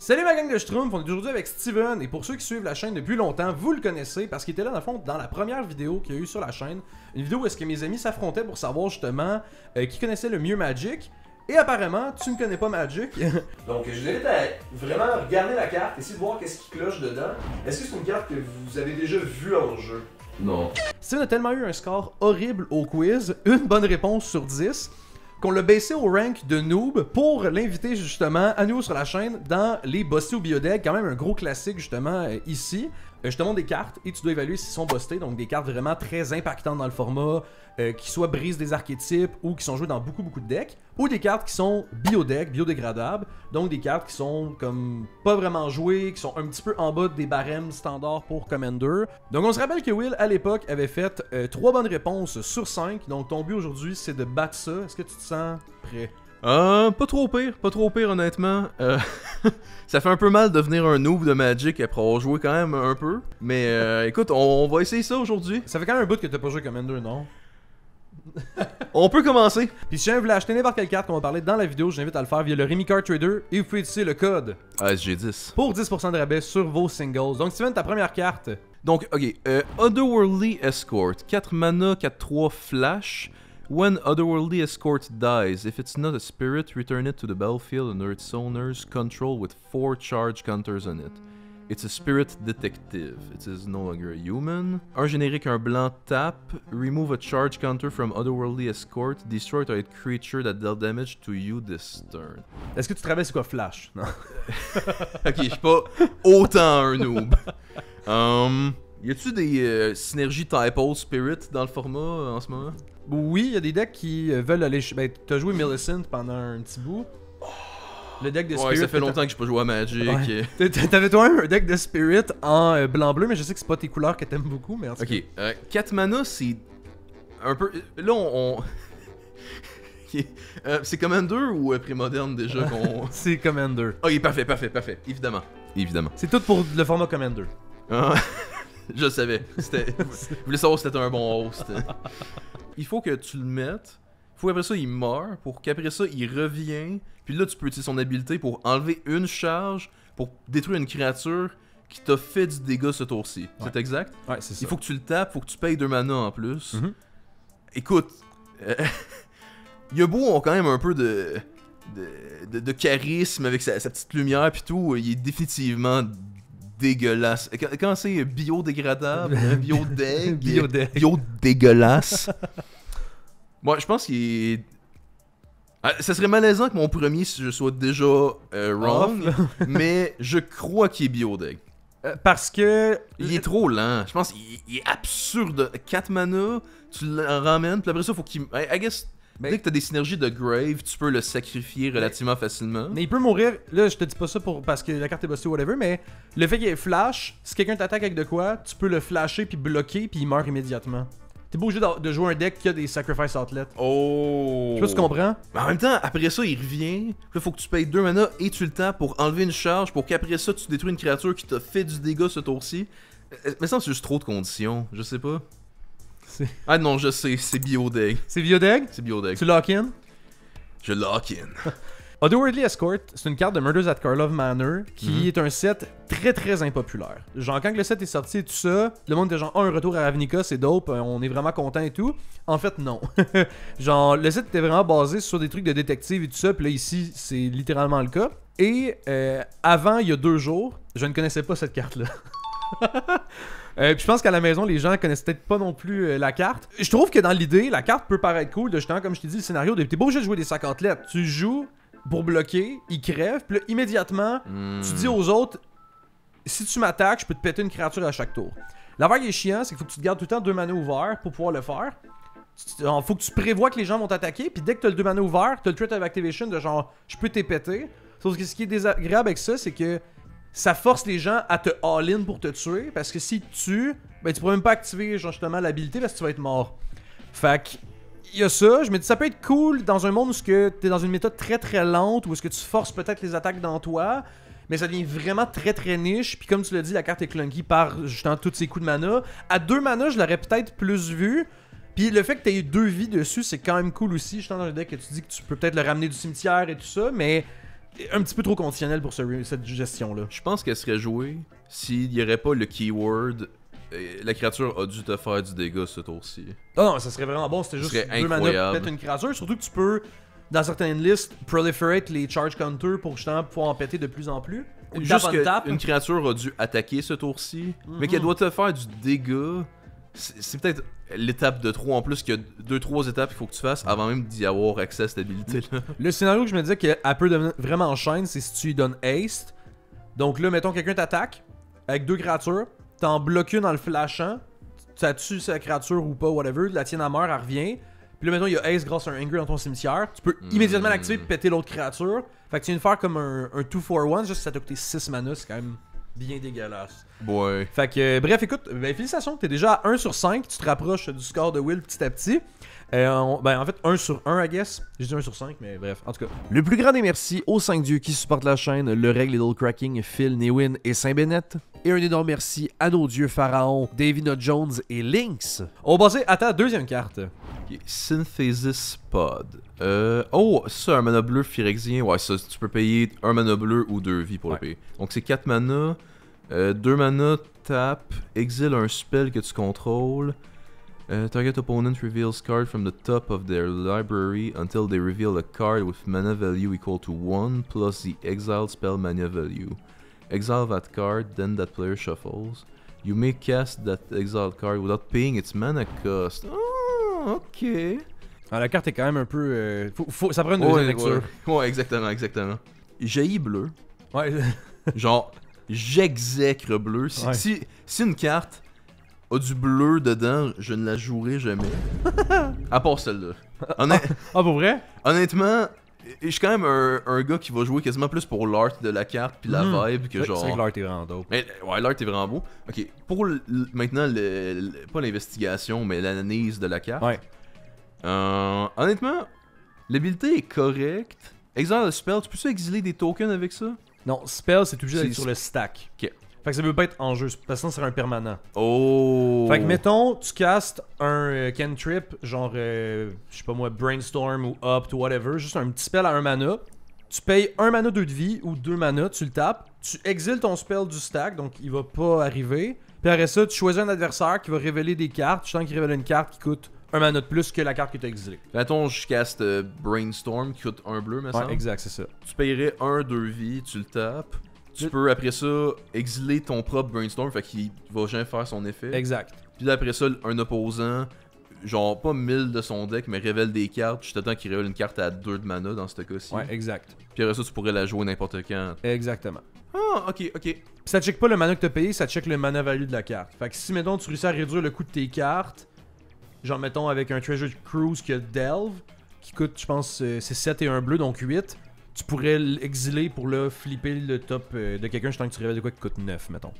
Salut ma gang de Schtroumpf, on est aujourd'hui avec Steven, et pour ceux qui suivent la chaîne depuis longtemps, vous le connaissez parce qu'il était là dans le fond dans la première vidéo qu'il y a eu sur la chaîne, une vidéo où est-ce que mes amis s'affrontaient pour savoir justement qui connaissait le mieux Magic, et apparemment tu ne connais pas Magic. Donc je vous invite à vraiment regarder la carte, essayer de voir qu'est-ce qui cloche dedans. Est-ce que c'est une carte que vous avez déjà vue en jeu? Non. Steven a tellement eu un score horrible au quiz, une bonne réponse sur 10, qu'on l'a baissé au rank de noob pour l'inviter justement à nouveau sur la chaîne dans les bustés ou biodeck, quand même un gros classique justement ici. Je te montre des cartes et tu dois évaluer s'ils sont bustés, donc des cartes vraiment très impactantes dans le format, qui soit brisent des archétypes ou qui sont jouées dans beaucoup de decks, ou des cartes qui sont biodeck, biodégradables, donc des cartes qui sont comme pas vraiment jouées, qui sont un petit peu en bas des barèmes standards pour Commander. Donc on se rappelle que Will à l'époque avait fait 3 bonnes réponses sur 5, donc ton but aujourd'hui c'est de battre ça. Est-ce que tu te sens prêt? Pas trop pire honnêtement. Ça fait un peu mal de devenir un noob de Magic après avoir joué quand même un peu. Mais écoute, on va essayer ça aujourd'hui. Ça fait quand même un bout que t'as pas joué Commander, non? On peut commencer. Puis si jamais vous voulez acheter n'importe quelle carte qu'on va parler dans la vidéo, je vous invite à le faire via le Remy Card Trader et vous pouvez utiliser le code ASG10 pour 10% de rabais sur vos singles. Donc Steven, ta première carte. Donc, ok, Otherworldly Escort, 4 mana, 4-3 flash. When Otherworldly Escort dies, if it's not a spirit, return it to the battlefield under its owner's control with 4 charge counters on it. It's a spirit detective. It is no longer a human. Un générique, un blanc tap. Remove a charge counter from Otherworldly Escort. Destroy target creature that dealt damage to you this turn. Est-ce que tu te rappelles c'est quoi Flash? Non. Ok, je suis pas autant un noob. Y a-tu des synergies typo spirit dans le format en ce moment? Oui, il y a des decks qui veulent aller... Ben, t'as joué Millicent pendant un petit bout. Le deck de Spirit... Ouais, ça fait longtemps que j'ai pas joué à Magic. Ouais. T'avais toi-même un deck de Spirit en blanc-bleu, mais je sais que c'est pas tes couleurs que t'aimes beaucoup, mais en tout cas... Ok, 4 mana, c'est un peu... Là, on... Okay. C'est Commander ou Prémoderne déjà qu'on... C'est Commander. Ok, parfait, évidemment. C'est tout pour le format Commander. Je savais. Je voulais savoir si c'était un bon host. Il faut que tu le mettes. Faut qu'après ça, il meurt. Pour qu'après ça, il revient. Puis là, tu peux utiliser son habileté pour enlever une charge pour détruire une créature qui t'a fait du dégât ce tour-ci. Ouais. C'est exact? Ouais, c'est ça. Il faut que tu le tapes, faut que tu payes 2 mana en plus. Écoute, Yobo a quand même un peu de charisme avec sa petite lumière puis tout. Il est définitivement dégueulasse. Quand c'est biodégradable, biodégueulasse. Moi, je pense qu'il est... ça serait malaisant que mon premier si je sois déjà wrong, mais je crois qu'il est biodég. Parce que... Il est trop lent. Je pense qu'il est absurde. 4 mana, tu le ramènes, puis après ça, faut qu'il... I guess... Dès que t'as des synergies de Grave, tu peux le sacrifier relativement facilement. Mais il peut mourir, là je te dis pas ça parce que la carte est bustée ou whatever, mais le fait qu'il ait flash, si quelqu'un t'attaque avec de quoi, tu peux le flasher puis bloquer puis il meurt immédiatement. T'es pas obligé de jouer un deck qui a des sacrifice outlets. Oh! Je sais pas si tu comprends. Mais en même temps, après ça, il revient. Puis là, faut que tu payes 2 mana et tu le tapes pour enlever une charge pour qu'après ça, tu détruis une créature qui t'a fait du dégât ce tour-ci. Mais ça, c'est juste trop de conditions. Je sais pas. Ah non, je sais, c'est biodeg. C'est biodeg? C'est biodeg. Tu lock-in? Je lock-in. Otherworldly Escort, c'est une carte de Murders at Karlov Manor qui est un set très impopulaire. Genre, quand le set est sorti et tout ça, le monde était genre, un retour à Ravnica, c'est dope, on est vraiment content et tout. En fait, non. Genre, le set était vraiment basé sur des trucs de détective et tout ça, puis là, ici, c'est littéralement le cas. Et avant, il y a 2 jours, je ne connaissais pas cette carte-là. Puis je pense qu'à la maison, les gens connaissent peut-être pas non plus la carte. Je trouve que dans l'idée, la carte peut paraître cool de justement, comme je t'ai dit, le scénario, t'es pas obligé de jouer des 50 lettres. Tu joues pour bloquer, il crève, puis là, immédiatement, tu dis aux autres, si tu m'attaques, je peux te péter une créature à chaque tour. L'affaire qui est chiant, c'est qu'il faut que tu te gardes tout le temps 2 mana ouverts pour pouvoir le faire. Faut que tu prévois que les gens vont t'attaquer, puis dès que t'as le 2 mana ouverts, t'as le threat of activation de genre, je peux t'épéter. Sauf que ce qui est désagréable avec ça, c'est que ça force les gens à te all-in pour te tuer, parce que si tu tues, ben tu pourras même pas activer genre, justement l'habilité parce que tu vas être mort. Fait que, il y a ça, je me dis ça peut être cool dans un monde où t'es dans une méthode très lente, où est-ce que tu forces peut-être les attaques dans toi, mais ça devient vraiment très niche, puis comme tu l'as dit, la carte est clunky par justement tous ces coups de mana. À 2 mana, je l'aurais peut-être plus vu, puis le fait que t'aies eu 2 vies dessus, c'est quand même cool aussi, justement dans le deck que tu dis que tu peux peut-être le ramener du cimetière et tout ça, mais un petit peu trop conditionnel pour cette gestion-là. Je pense qu'elle serait jouée s'il n'y aurait pas le keyword la créature a dû te faire du dégât ce tour-ci. Ah non, ça serait vraiment bon, c'était juste 2 mana pour péter une créature. Surtout que tu peux, dans certaines listes, proliferate les charge counters pour justement pouvoir en péter de plus en plus. Juste qu'une créature a dû attaquer ce tour-ci, mais qu'elle doit te faire du dégât. C'est peut-être l'étape de trop en plus qu'il y a 2-3 étapes qu'il faut que tu fasses avant même d'y avoir accès à cette habilité-là. Le scénario que je me disais qu'elle peut devenir vraiment chaîne, c'est si tu lui donnes haste. Donc là, mettons quelqu'un t'attaque avec 2 créatures, t'en bloques une en le flashant, ça tue sa créature ou pas, whatever, la tienne à mort, elle revient. Puis là, mettons, il y a haste grâce à un Anger dans ton cimetière, tu peux immédiatement l'activer et péter l'autre créature. Fait que tu viens de faire comme un 2-for-1, juste que ça t'a coûté 6 mana, c'est quand même bien dégueulasse. Ouais. Fait que, bref, écoute, ben, félicitations, t'es déjà à 1 sur 5, tu te rapproches du score de Will petit à petit. En fait, 1 sur 1, I guess. J'ai dit 1 sur 5, mais bref, en tout cas. Le plus grand des merci aux 5 dieux qui supportent la chaîne, le Règle Little Cracking, Phil, Newin et Saint-Bennett. Et un énorme merci à nos dieux pharaons, Davina Jones et Lynx. On va passer à ta deuxième carte. Okay. Synthesis Pod. Oh, ça, un mana bleu phyrexien. Ouais, ça, tu peux payer un mana bleu ou 2 vies pour le payer. Donc c'est 4 mana. 2 mana, tap, exile un spell que tu contrôles. Target opponent reveals card from the top of their library until they reveal a card with mana value equal to 1 plus the exiled spell mana value. Exile that card, then that player shuffles. You may cast that exiled card without paying its mana cost. Oh, ok. Alors, la carte est quand même un peu... ça prend une deuxième lecture. Ouais, exactement. Jaillit bleu. Ouais. Genre, j'exècre bleu. Si une carte a du bleu dedans, je ne la jouerai jamais. À part celle-là. Ah, pour vrai? Honnêtement, je suis quand même un gars qui va jouer quasiment plus pour l'art de la carte puis la vibe que genre... C'est vrai que l'art est vraiment dope. Mais, ouais, l'art est vraiment beau. Ok, pour maintenant, pas l'investigation, mais l'analyse de la carte. Ouais. Honnêtement, l'habilité est correcte. Exile le spell, tu peux-tu exiler des tokens avec ça? Non, spell, c'est obligé d'être sur le stack. Ok. Fait que ça peut pas être en jeu, parce que sinon c'est un permanent. Oh! Fait que mettons, tu castes un cantrip, genre, je sais pas moi, Brainstorm ou Opt ou whatever, juste un petit spell à 1 mana. Tu payes 1 mana 2 de vie ou 2 mana, tu le tapes. Tu exiles ton spell du stack, donc il va pas arriver. Puis après ça, tu choisis un adversaire qui va révéler des cartes. Tu sens qu'il révèle une carte qui coûte 1 mana de plus que la carte que tu as exilée. Mettons, je caste Brainstorm qui coûte 1 bleu, mais ça. Ouais, exact, c'est ça. Tu payerais 1-2 vie, tu le tapes. Tu peux après ça exiler ton propre Brainstorm, fait qu'il va jamais faire son effet. Exact. Puis là après ça, un opposant, genre pas 1000 de son deck, mais révèle des cartes. Je t'attends qu'il révèle une carte à 2 de mana dans ce cas-ci. Ouais, exact. Puis après ça, tu pourrais la jouer n'importe quand. Exactement. Ah, ok. Puis ça check pas le mana que t'as payé, ça check le mana value de la carte. Fait que si, mettons, tu réussis à réduire le coût de tes cartes, genre, mettons, avec un Treasure Cruise qui a Delve, qui coûte, je pense, c'est 7 et 1 bleu, donc 8. Tu pourrais l'exiler pour là flipper le top de quelqu'un, je que tu révèles de quoi qui coûte 9, mettons.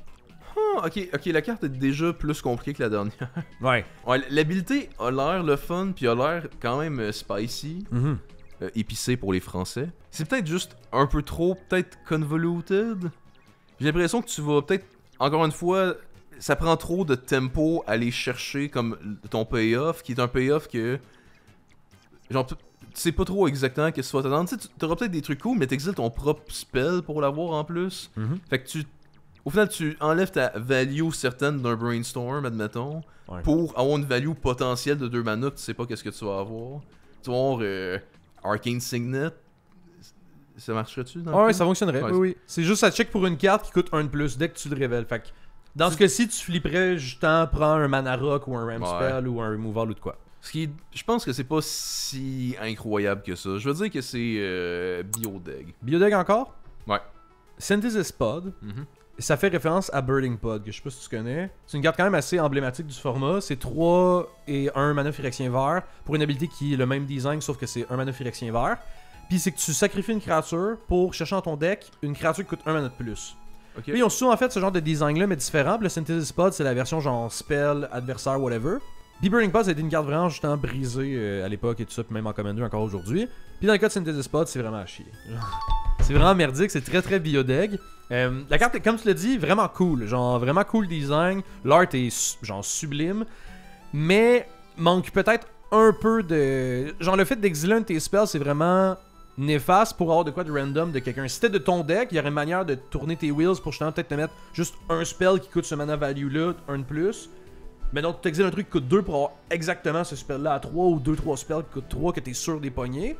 Ah, ok, la carte est déjà plus compliquée que la dernière. Ouais. Ouais, l'habilité a l'air le fun, puis a l'air quand même spicy. Épicé pour les Français. C'est peut-être juste un peu trop, peut-être convoluted. J'ai l'impression que tu vas peut-être, encore une fois, ça prend trop de tempo à aller chercher comme ton payoff, qui est un payoff que... Genre... Tu sais pas trop exactement qu'est-ce que tu vas t'attendre. Tu sais, t'auras peut-être des trucs cool, mais t'exiles ton propre spell pour l'avoir en plus. Fait que au final, tu enlèves ta value certaine d'un Brainstorm, admettons, pour avoir une value potentielle de 2 mana que tu sais pas qu'est-ce que tu vas avoir. Tu vas avoir Arcane Signet. Ça marcherait-tu dans ouais, ça fonctionnerait. Oui. C'est juste ça check pour une carte qui coûte 1 de plus dès que tu le révèles. Fait que dans ce cas-ci, tu flipperais justement prends un Mana Rock ou un Ram Spell ou un Removal ou de quoi. Je pense que c'est pas si incroyable que ça. Je veux dire que c'est Biodeg. Biodeg encore? Ouais. Synthesis Pod, ça fait référence à Birding Pod, que je sais pas si tu connais. C'est une carte quand même assez emblématique du format. C'est 3 et 1 mana phyrexien vert pour une habilité qui est le même design, sauf que c'est 1 mana phyrexien vert. Puis c'est que tu sacrifies une créature pour chercher dans ton deck une créature qui coûte 1 mana de plus. Okay. Puis ils ont souvent en fait ce genre de design-là, mais différent. Puis le Synthesis Pod, c'est la version genre spell, adversaire, whatever. Puis Burning Pod, ça a été une carte vraiment justement brisée à l'époque et tout ça, puis même en Commander encore aujourd'hui. Puis dans le cas de Synthesis Pod, c'est vraiment à chier. C'est vraiment merdique, c'est très très biodeg. La carte est, comme tu l'as dit, vraiment cool. Genre vraiment cool design. L'art est genre sublime. Mais manque peut-être un peu de... Genre le fait d'exiler un de tes spells, c'est vraiment néfaste pour avoir de quoi de random de quelqu'un. Si c'était de ton deck, il y aurait une manière de tourner tes wheels pour justement peut-être te mettre juste un spell qui coûte ce mana value-là, un de plus. Mais donc, tu exiles un truc qui coûte 2 pour avoir exactement ce spell-là à 3 ou 2-3 spells qui coûtent 3 que t'es sûr des poignées.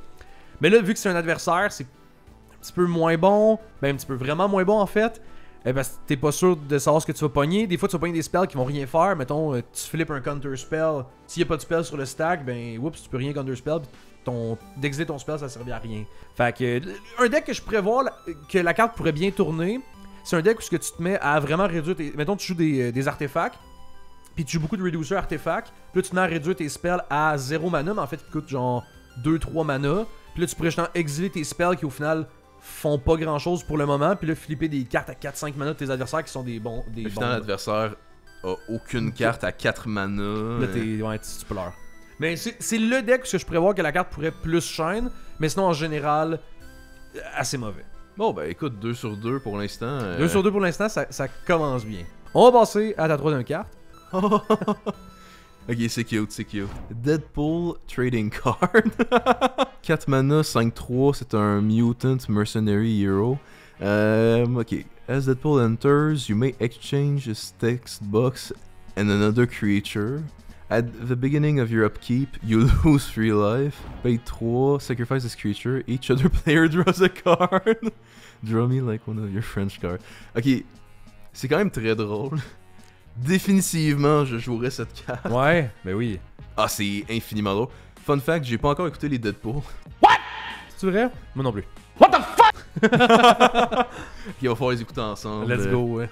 Mais là, vu que c'est un adversaire, c'est un petit peu moins bon, ben un petit peu vraiment moins bon en fait. Parce que t'es pas sûr de savoir ce que tu vas pogner. Des fois, tu vas pogner des spells qui vont rien faire. Mettons, tu flippes un counter spell. S'il y a pas de spell sur le stack, ben, oups, tu peux rien counter spell. D'exiler ton spell, ça servait à rien. Fait que, un deck que je prévois que la carte pourrait bien tourner, c'est un deck où ce que tu te mets à vraiment réduire tes. Mettons, tu joues des artefacts, puis tu joues beaucoup de reducer artefacts. Puis là, tu te mets à réduire tes spells à 0 mana, mais en fait, ils coûtent genre 2-3 mana. Puis là, tu pourrais justement exiler tes spells qui au final font pas grand chose pour le moment, puis là flipper des cartes à 4-5 mana de tes adversaires qui sont des bons. Finalement, l'adversaire a aucune carte à 4 mana. Là, tu pleures. Mais c'est le deck que je prévois que la carte pourrait plus shine, mais sinon en général, assez mauvais. Bon, ben écoute, 2 sur 2 pour l'instant. 2 sur 2 pour l'instant, ça commence bien. On va passer à ta troisième carte. Ok, c'est cute, c'est cute. Deadpool Trading Card. 4 mana, 5-3, c'est un Mutant Mercenary Hero. Ok. As Deadpool enters, you may exchange his text box and another creature. At the beginning of your upkeep, you lose 3 life. Pay 3, sacrifice this creature. Each other player draws a card. Draw me like one of your French cards. Ok, c'est quand même très drôle. Définitivement, je jouerais cette carte. Ouais, ben oui. Ah, c'est infiniment drôle. Fun fact, j'ai pas encore écouté les Deadpool. What? C'est vrai? Moi non plus. What the fuck? Il va falloir les écouter ensemble. Let's go, ouais.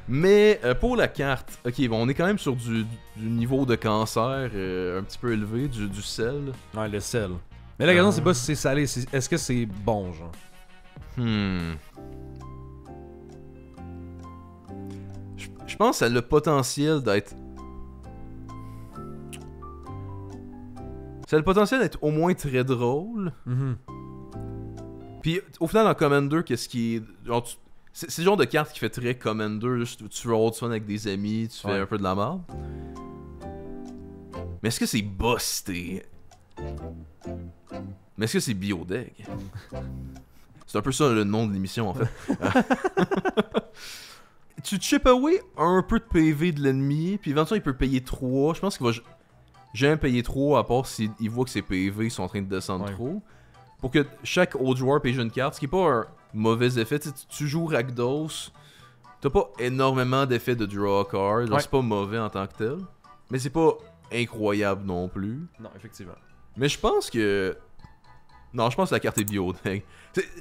Mais pour la carte, ok, bon, on est quand même sur du niveau de cancer un petit peu élevé, du sel. Ouais, le sel. Mais la question, c'est pas si c'est salé, est-ce que c'est bon, genre? Je pense que ça a le potentiel d'être. Ça a le potentiel d'être au moins très drôle. Puis au final, en Commander, qu'est-ce qui est. Genre, c'est le genre de carte qui fait très Commander. Juste, tu rolls du fun avec des amis, tu fais un peu de la merde. Mais est-ce que c'est busté? Mais est-ce que c'est Biodeg? C'est un peu ça le nom de l'émission en fait. Tu chip away un peu de PV de l'ennemi, puis éventuellement il peut payer 3. Je pense qu'il va jamais payer 3 à part s'il voit que ses PV sont en train de descendre trop. Pour que chaque autre joueur paye une carte, ce qui est pas un mauvais effet. Tu joues Rakdos, t'as pas énormément d'effets de draw a card, genre c'est pas mauvais en tant que tel. Mais c'est pas incroyable non plus. Non, effectivement. Mais je pense que... Non, je pense que la carte est Biodeg.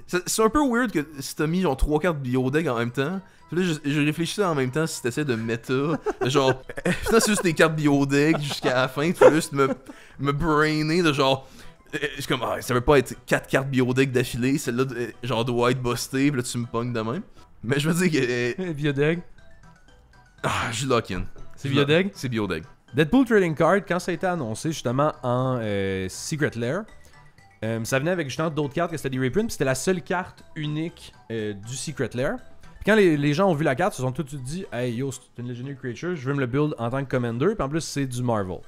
C'est un peu weird que si t'as mis genre 3 cartes Biodeg en même temps. Puis là, je réfléchissais en même temps si t'essaies de méta. Genre, putain, c'est juste des cartes Biodeg jusqu'à la fin. Tu veux juste me brainer de genre. Je suis comme, ça veut pas être 4 cartes Biodeg d'affilée. Celle-là, genre, doit être bustée. Puis là, tu me pognes de même. Mais je veux dire que. Biodeg. Je lock-in. C'est Biodeg? C'est Biodeg. Deadpool Trading Card, quand ça a été annoncé justement en Secret Lair, ça venait avec justement d'autres cartes que c'était des reprints, puis c'était la seule carte unique du Secret Lair. Puis quand les gens ont vu la carte, ils se sont tous dit « Hey yo, c'est une Legendary Creature, je veux me le build en tant que Commander, puis en plus c'est du Marvel. »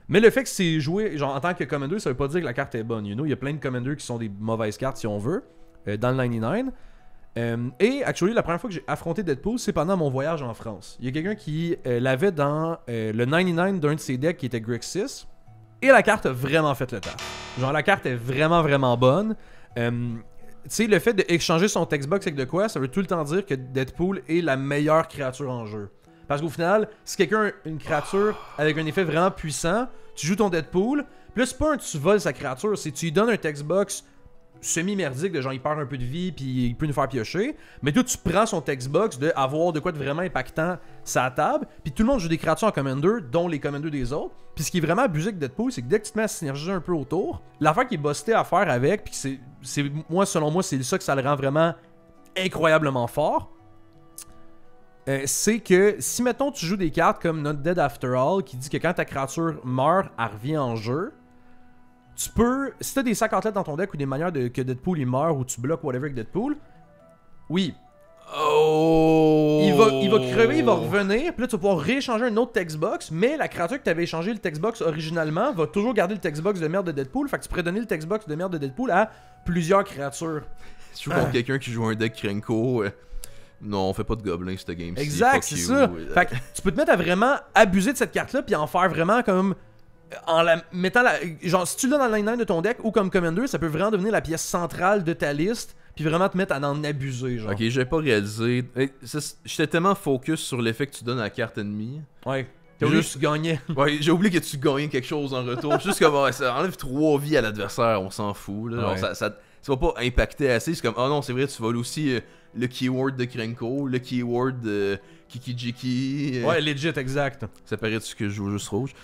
Mais le fait que c'est joué genre en tant que Commander, ça veut pas dire que la carte est bonne. You know? Il y a plein de Commanders qui sont des mauvaises cartes si on veut, dans le 99. Et actually, la première fois que j'ai affronté Deadpool, c'est pendant mon voyage en France. Il y a quelqu'un qui l'avait dans le 99 d'un de ses decks qui était Grixis. Et la carte a vraiment fait le taf. Genre, la carte est vraiment, vraiment bonne. Tu sais, le fait d'échanger son textbox avec de quoi, ça veut tout le temps dire que Deadpool est la meilleure créature en jeu. Parce qu'au final, si quelqu'un a une créature avec un effet vraiment puissant, tu joues ton Deadpool, puis là, c'est pas un tu voles sa créature, c'est tu lui donnes un textbox semi-merdique, de genre il perd un peu de vie puis il peut nous faire piocher, mais toi tu prends son textbox de avoir de quoi de vraiment impactant sa table, puis tout le monde joue des créatures en Commander, dont les Commanders des autres, puis ce qui est vraiment abusé avec Deadpool, c'est que dès que tu te mets à synergiser un peu autour, l'affaire qui est busté à faire avec, puis c'est moi selon moi c'est ça que ça le rend vraiment incroyablement fort, c'est que si mettons tu joues des cartes comme Not Dead After All qui dit que quand ta créature meurt, elle revient en jeu. Tu peux, si t'as des sacs en tête dans ton deck ou des manières que Deadpool il meurt ou tu bloques whatever avec Deadpool, oui. Oh! Il il va crever, il va revenir, puis là tu vas pouvoir rééchanger un autre text box, mais la créature que tu avais échangé le text box originalement va toujours garder le text box de merde de Deadpool, fait que tu pourrais donner le text box de merde de Deadpool à plusieurs créatures. Si tu joues contre quelqu'un qui joue un deck Krenko, non, on fait pas de gobelins cette game-ci. Exact, c'est ça. Fait que tu peux te mettre à vraiment abuser de cette carte-là, puis en faire vraiment comme... En la mettant genre, si tu l'as dans le line-line de ton deck ou comme Commander, ça peut vraiment devenir la pièce centrale de ta liste, puis vraiment te mettre à en abuser, genre. Ok, j'avais pas réalisé. J'étais tellement focus sur l'effet que tu donnes à la carte ennemie. Ouais. T'as juste tu gagnais. Ouais, j'ai oublié que tu gagnais quelque chose en retour. Juste comme, ouais, ça enlève 3 vies à l'adversaire, on s'en fout. Là. Genre, ça va pas impacter assez. C'est comme, oh non, c'est vrai, tu voles aussi le keyword de Krenko, le keyword de Kikijiki. Ouais, legit, exact. Ça paraît-tu que je joue juste rouge?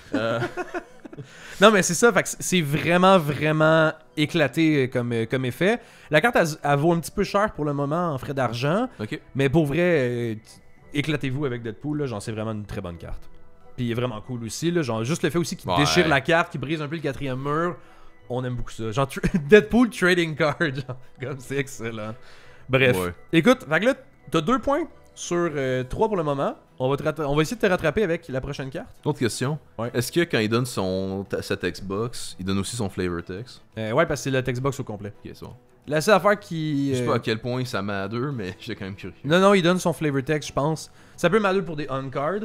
Non, mais c'est ça, fait que c'est vraiment, vraiment éclaté comme effet. La carte, elle vaut un petit peu cher pour le moment en frais d'argent. Ok. Mais pour vrai, éclatez-vous avec Deadpool, là, genre, c'est vraiment une très bonne carte. Puis il est vraiment cool aussi, là, genre, juste le fait aussi qu'il déchire la carte, qu'il brise un peu le 4e mur. On aime beaucoup ça. Genre, Deadpool Trading Card, genre, comme c'est excellent. Bref, écoute, fait que là, t'as 2 points sur 3 pour le moment. On va essayer de te rattraper avec la prochaine carte. Autre question. Ouais. Est-ce que quand il donne sa textbox, il donne aussi son flavor text? Ouais, parce que c'est le textbox au complet. Ok, c'est bon. La seule affaire qui... Je sais pas à quel point ça matter, mais j'étais quand même curieux. Non, il donne son flavor text, je pense. Ça peut matter pour des on-card.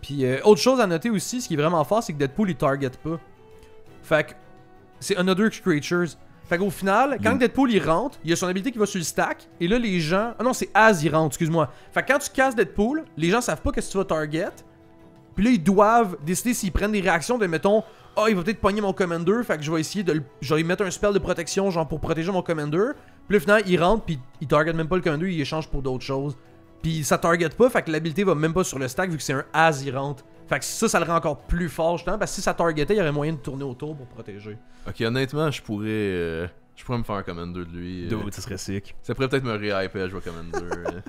Puis autre chose à noter aussi, ce qui est vraiment fort, c'est que Deadpool, il target pas. Fait que c'est Another Creatures. Fait qu'au final, quand Deadpool il rentre, il y a son habilité qui va sur le stack, et là les gens... Ah non, c'est As il rentre, excuse-moi. Fait que quand tu casses Deadpool, les gens savent pas qu'est-ce que tu vas target, puis là ils doivent décider s'ils prennent des réactions de, mettons, oh il va peut-être pogner mon Commander, fait que je vais essayer de je vais lui mettre un spell de protection, genre pour protéger mon Commander, puis là finalement il rentre, puis il target même pas le Commander, il échange pour d'autres choses. Puis ça target pas, fait que l'habilité va même pas sur le stack vu que c'est un As il rentre. Fait que ça le rend encore plus fort justement, parce que si ça targetait, il y aurait moyen de tourner autour pour protéger. Ok, honnêtement, je pourrais me faire un Commander de lui. Dude, ça serait sick. Ça pourrait peut-être me réhyper à jouer Commander.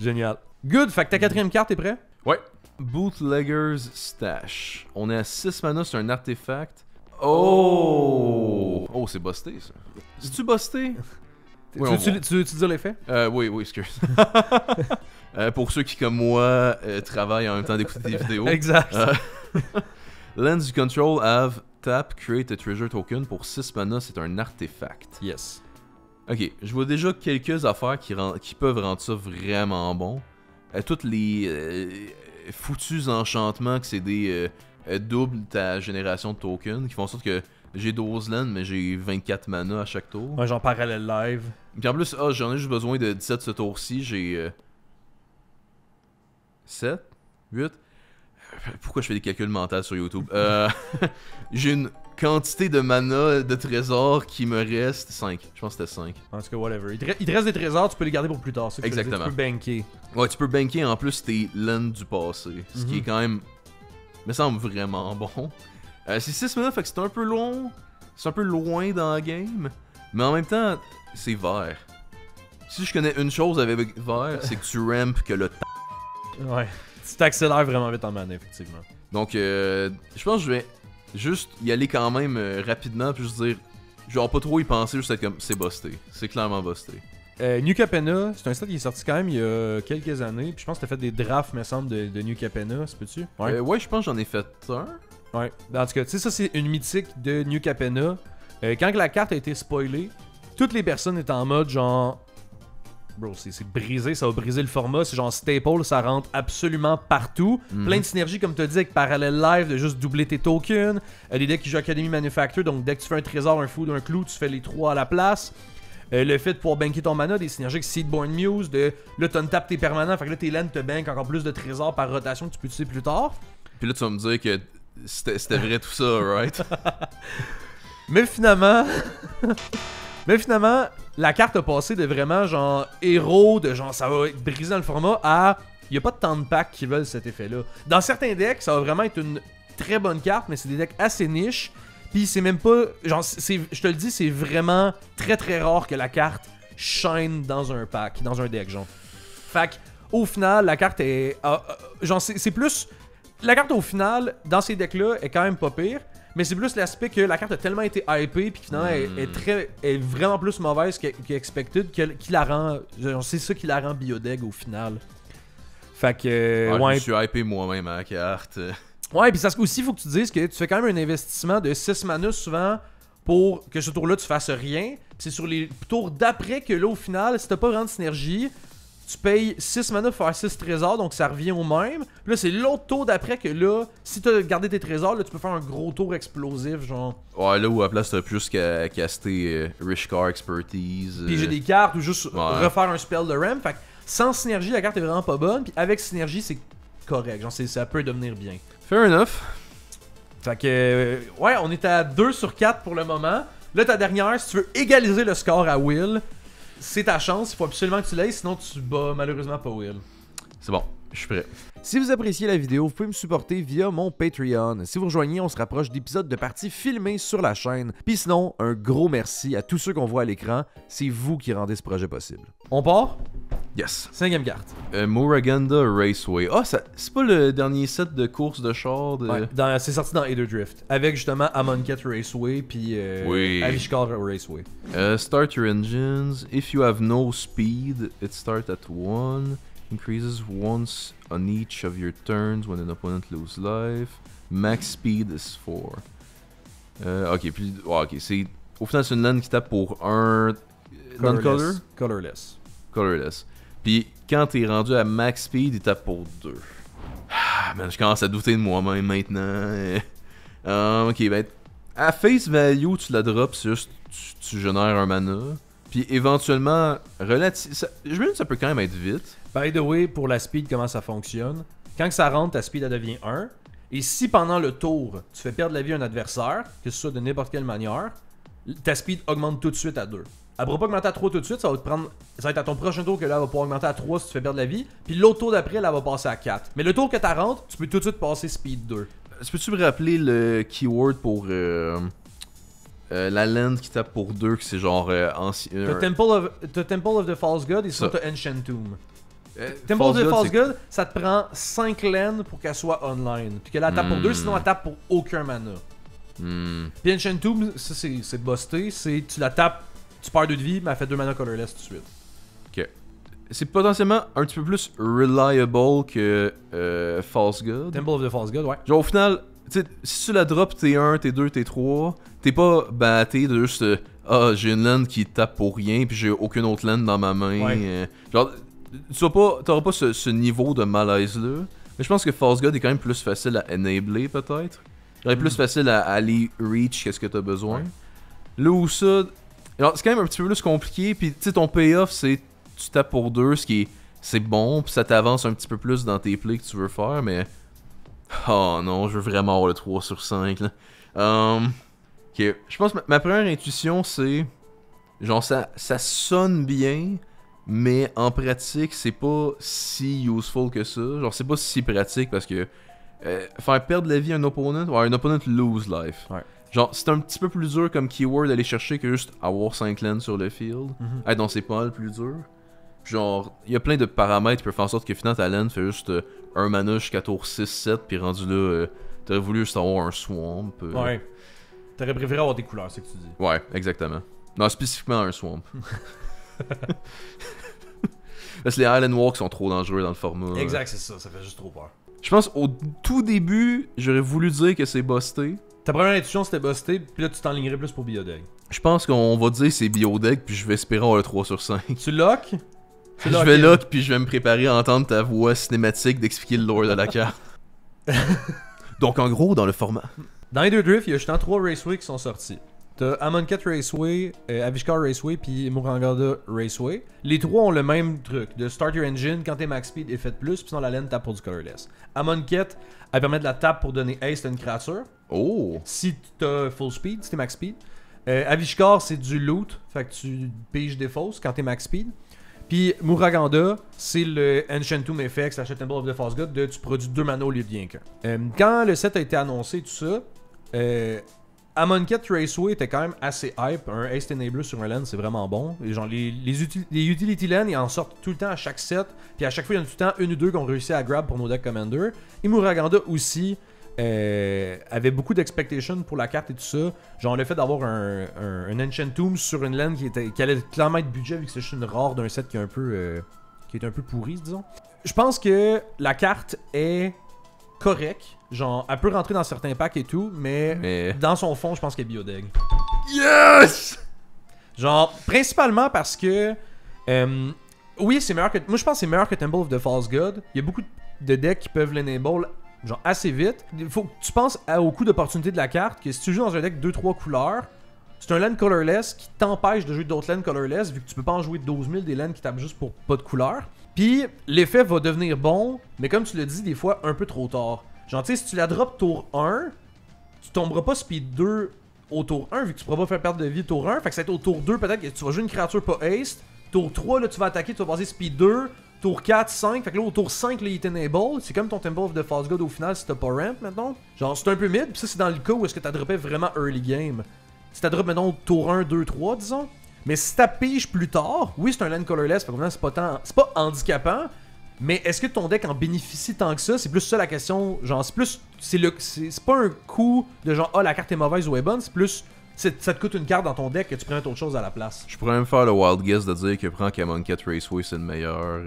Génial. Good, fait que ta 4e carte est prêt? Ouais. Bootlegger's Stash. On est à 6 mana, c'est un artefact. Oh, c'est busté ça. C'est-tu busté? Oui, tu veux dire l'effet? Oui, excuse. Pour ceux qui, comme moi, travaillent en même temps d'écouter des vidéos. Exact. Lands you control have tap, create a treasure token. Pour 6 mana, c'est un artefact. Yes. Ok, je vois déjà quelques affaires qui peuvent rendre ça vraiment bon. Toutes les foutus enchantements que c'est des double ta génération de tokens qui font en sorte que j'ai 12 lands, mais j'ai 24 mana à chaque tour. Ouais, genre parallèle live. Puis en plus, j'en ai juste besoin de 17 ce tour-ci. J'ai 7, 8. Pourquoi je fais des calculs mentaux sur YouTube? J'ai une quantité de mana de trésors qui me reste 5. Je pense que c'était 5. En tout cas, whatever. Il te reste des trésors, tu peux les garder pour plus tard. Ça, exactement. Tu peux banker. Ouais, tu peux banker en plus tes lands du passé. Ce qui est quand même, me semble vraiment bon. C'est 6 mana, fait que c'est un peu long. C'est un peu loin dans la game. Mais en même temps, c'est vert. Si je connais une chose avec vert, c'est que tu ramp que le temps. Ouais. Tu t'accélères vraiment vite en mana, effectivement. Donc, je pense que je vais juste y aller quand même rapidement, puis juste dire, genre pas trop y penser, juste être comme, c'est busté. C'est clairement busté. New Capenna, c'est un set qui est sorti quand même il y a quelques années, puis je pense que t'as fait des drafts, me semble, de New Capenna, c'est peux-tu? Ouais, je pense que j'en ai fait un. Ouais, en tout cas, tu sais, ça c'est une mythique de New Capenna. Quand la carte a été spoilée, toutes les personnes étaient en mode genre... Bro, c'est brisé, ça va briser le format, c'est genre staple, ça rentre absolument partout. Plein de synergies, comme tu as dit, avec Parallel Live, de juste doubler tes tokens. Des decks qui jouent Academy Manufacture, donc dès que tu fais un trésor, un food, un clou, tu fais les 3 à la place. Le fait de pouvoir banker ton mana, des synergies avec Seedborn Muse, de là tu untapes tes permanents, fait que là tes lands te bank encore plus de trésors par rotation que tu peux utiliser plus tard. Puis là tu vas me dire que c'était vrai tout ça, right? Mais finalement... la carte a passé de vraiment genre héros, de genre ça va briser dans le format, à il y a pas tant de packs qui veulent cet effet-là. Dans certains decks, ça va vraiment être une très bonne carte, mais c'est des decks assez niches. Puis c'est même pas genre je te le dis, c'est vraiment très très rare que la carte shine dans un pack, dans un deck genre. Fait que au final, la carte est genre c'est plus la carte au final dans ces decks-là est quand même pas pire. Mais c'est plus l'aspect que la carte a tellement été hypée puis finalement est vraiment plus mauvaise qu'expected qui la rend. C'est ça qui la rend biodeg au final. Fait que, Je me ouais. suis hypé moi-même à la carte. Ouais, puis ça aussi, il faut que tu dises que tu fais quand même un investissement de 6 mana souvent pour que ce tour-là, tu fasses rien. Puis c'est sur les tours d'après que là, au final, si t'as pas vraiment de synergie, tu payes 6 mana pour faire 6 trésors, donc ça revient au même. Puis là, c'est l'autre tour d'après que là, si t'as gardé tes trésors, là, tu peux faire un gros tour explosif, genre. Ouais, là où à la place, t'as plus juste qu'à caster Rishkar Expertise. Puis j'ai des cartes ou juste Ouais. refaire un spell de ramp. Fait que sans synergie, la carte est vraiment pas bonne. Puis avec synergie, c'est correct. Genre, ça peut devenir bien. Fair enough. Fait que, ouais, on est à 2 sur 4 pour le moment. Là, ta dernière, si tu veux égaliser le score à Will, c'est ta chance. Il faut absolument que tu l'aies, sinon tu bats malheureusement pas Will. C'est bon, je suis prêt. Si vous appréciez la vidéo, vous pouvez me supporter via mon Patreon. Si vous rejoignez, on se rapproche d'épisodes de parties filmées sur la chaîne. Puis sinon, un gros merci à tous ceux qu'on voit à l'écran. C'est vous qui rendez ce projet possible. On part. Yes. 5ème carte. Moraganda Raceway. Ah, c'est pas le dernier set de courses de char de... Ouais, c'est sorti dans Aether Drift. Avec justement Amonkhet Raceway puis Oui. Avishkar Raceway. Start your engines. If you have no speed, it starts at 1. Increases once on each of your turns when an opponent loses life. Max speed is 4. Ok, puis... ok, c'est... Au final, c'est une land qui tape pour un... Non-color? Colorless. Colorless. Puis quand t'es rendu à max speed, il tape pour 2. Ah, man, je commence à douter de moi-même maintenant. Ok, ben, à face value, tu la drops, c'est juste tu génères un mana. Puis éventuellement, je me dis que ça peut quand même être vite. By the way, pour la speed, comment ça fonctionne? Quand que ça rentre, ta speed elle devient 1. Et si pendant le tour, tu fais perdre la vie à un adversaire, que ce soit de n'importe quelle manière, ta speed augmente tout de suite à 2. Elle pourra pas augmenter à 3 tout de suite, ça va être à ton prochain tour que là, elle va pouvoir augmenter à 3 si tu fais perdre la vie. Puis l'autre tour d'après, elle va passer à 4. Mais le tour que tu rentres, tu peux tout de suite passer speed 2. Peux-tu me rappeler le keyword pour la land qui tape pour 2, que c'est genre ancien... T'as Temple of the False God et sinon Ça. t'as Ancient Tomb. Temple of the False God, ça te prend 5 lands pour qu'elle soit online. Puis qu'elle tape pour 2, sinon elle tape pour aucun mana. Puis Ancient Tomb, ça c'est busté, c'est tu la tapes, tu perds 2 de vie, mais elle fait 2 mana colorless tout de suite. Ok. C'est potentiellement un petit peu plus reliable que False God. Temple of the False God, ouais. Genre au final, tu sais, si tu la drops T1, T2, T3, t'es pas batté de juste j'ai une land qui tape pour rien puis j'ai aucune autre land dans ma main. Ouais. Genre, t'auras pas ce niveau de malaise là. Mais je pense que False God est quand même plus facile à enabler peut-être. Genre plus facile à aller reach qu'est-ce que t'as besoin. Ouais. Là où ça, alors c'est quand même un petit peu plus compliqué puis tu sais ton payoff c'est tu tapes pour 2 ce qui est c'est bon puis ça t'avance un petit peu plus dans tes plays que tu veux faire mais oh non, je veux vraiment avoir le 3 sur 5 là. Ok, je pense que ma première intuition c'est genre ça sonne bien mais en pratique c'est pas si useful que ça. Genre c'est pas si pratique parce que faire perdre la vie à un opponent ou un opponent lose life. Ouais. Genre c'est un petit peu plus dur comme keyword d'aller chercher que juste avoir 5 lands sur le field. Donc c'est pas mal plus dur. Genre, il y a plein de paramètres qui peuvent faire en sorte que finalement ta land fait juste un mana jusqu'à tour 6-7, puis rendu là, t'aurais voulu juste avoir un swamp. Ouais. T'aurais préféré avoir des couleurs, c'est ce que tu dis. Ouais, exactement. Non, spécifiquement un swamp. Parce que les Island Walks sont trop dangereux dans le format. Exact, c'est ça fait juste trop peur. Je pense au tout début, j'aurais voulu dire que c'est busté. Ta première intuition c'était busté, puis là tu t'enlignerais plus pour Biodeg. Je pense qu'on va dire c'est Biodeg, puis je vais espérer avoir le 3 sur 5. Tu lock? Je vais lock, puis je vais me préparer à entendre ta voix cinématique d'expliquer le lore de la carte. Donc en gros, dans le format. Dans Aether Drift, il y a justement 3 Raceway qui sont sortis. T'as Amonkhet Raceway, Avishkar Raceway, puis Moraganda Raceway. Les 3 ont le même truc, de start your engine quand t'es max speed et fait plus, puis sinon la laine tape pour du colorless. Amonkhet, elle permet de la tape pour donner haste à une créature. Oh! Si t'as full speed, si t'es max speed. Avishkar, c'est du loot, fait que tu piges des fausses quand t'es max speed. Puis Moraganda, c'est le Ancient Tomb Effect, la Temple of the False God, de tu produis 2 mana au lieu de bien qu'un. Quand le set a été annoncé, tout ça, Amonkhet Raceway était quand même assez hype. Un Haste Enabler sur un land, c'est vraiment bon. Et genre, les Utility Lands, ils en sortent tout le temps à chaque set. Puis à chaque fois, il y en a tout le temps une ou deux qu'on réussit à grab pour nos deck Commander. Et Moraganda aussi avait beaucoup d'expectations pour la carte et tout ça. Genre, le fait d'avoir un Ancient Tomb sur une land qui allait clairement être budget, vu que c'est juste une rare d'un set qui est un peu qui est un peu pourrie, disons. Je pense que la carte est correcte. Genre, elle peut rentrer dans certains packs et tout, mais dans son fond, je pense qu'elle est biodeg. Yes! Genre, principalement parce que... oui, c'est meilleur que... Moi, je pense que c'est meilleur que Temple of the False God. Il y a beaucoup de decks qui peuvent l'enable genre assez vite. Il faut que tu penses au coût d'opportunité de la carte, que si tu joues dans un deck 2-3 couleurs, c'est un land colorless qui t'empêche de jouer d'autres lands colorless, vu que tu peux pas en jouer 12 000 des lands qui tapent juste pour pas de couleur. Puis, l'effet va devenir bon, mais comme tu l'as dit, des fois, un peu trop tard. Genre, tu sais, si tu la drops tour 1, tu tomberas pas speed 2 au tour 1, vu que tu pourras pas faire perdre de vie tour 1. Fait que ça va être au tour 2, peut-être que tu vas jouer une créature pas haste. Tour 3, là, tu vas attaquer, tu vas passer speed 2. Tour 4, 5, fait que là au tour 5, là, il est enable. C'est comme ton Temple of the False God au final si t'as pas ramp, maintenant. Genre, c'est un peu mid, pis ça, c'est dans le cas où est-ce que t'as droppé vraiment early game. Si t'as droppé, maintenant tour 1, 2, 3, disons. Mais si t'as pige plus tard, oui, c'est un land colorless, fait que c'est pas handicapant. Mais est-ce que ton deck en bénéficie tant que ça? C'est plus ça la question. Genre, c'est plus. C'est pas un coup de genre, ah, la carte est mauvaise ou est bonne, c'est plus. Ça te coûte une carte dans ton deck que tu prends autre chose à la place. Je pourrais même faire le wild guess de dire que prends Amonkhet Raceway, c'est le meilleur.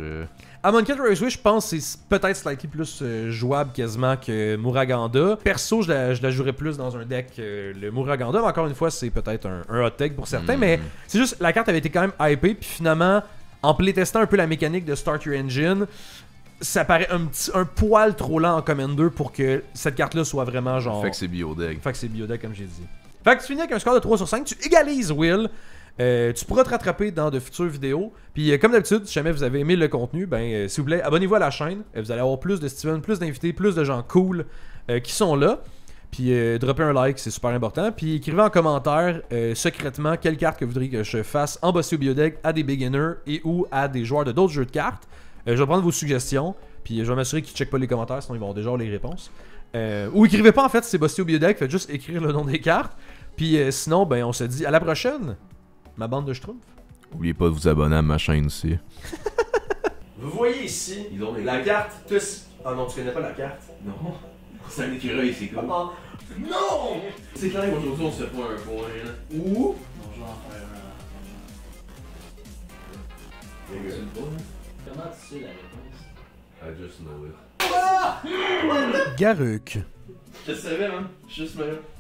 Amonkhet Raceway, je pense que c'est peut-être slightly plus jouable quasiment que Muraganda. Perso, je la jouerais plus dans un deck le Muraganda, mais encore une fois, c'est peut-être un hot take pour certains. Mais c'est juste, la carte avait été quand même hypée, puis finalement, en playtestant un peu la mécanique de Start Your Engine, ça paraît un poil trop lent en Commander pour que cette carte-là soit vraiment genre... Fait que c'est bio-deck. Fait que c'est bio-deck, comme j'ai dit. Fait que tu finis avec un score de 3 sur 5, tu égalises Will. Tu pourras te rattraper dans de futures vidéos. Puis comme d'habitude, si jamais vous avez aimé le contenu, ben s'il vous plaît, abonnez-vous à la chaîne. Vous allez avoir plus de Steven, plus d'invités, plus de gens cool qui sont là. Puis droppez un like, c'est super important. Puis écrivez en commentaire secrètement quelle carte que vous voudriez que je fasse en bossé au biodeck à des beginners et ou à des joueurs de d'autres jeux de cartes. Je vais prendre vos suggestions. Puis je vais m'assurer qu'ils checkent pas les commentaires, sinon ils vont avoir déjà les réponses. Ou écrivez pas en fait si c'est bossé au biodeck, faites juste écrire le nom des cartes. Puis sinon, ben on se dit à la prochaine, ma bande de Schtroumpfs. Oubliez pas de vous abonner à ma chaîne aussi. Vous voyez ici la carte tous. Ah non, tu connais pas la carte? Non. C'est un écureuil, c'est cool. Ah. Non! C'est clair qu'aujourd'hui on se fait pas un point là. Ou Bon, je vais en faire un. Tu le vois, hein? Comment tu sais la réponse? I just know it. Garuk. Je le savais, man. Juste meilleur.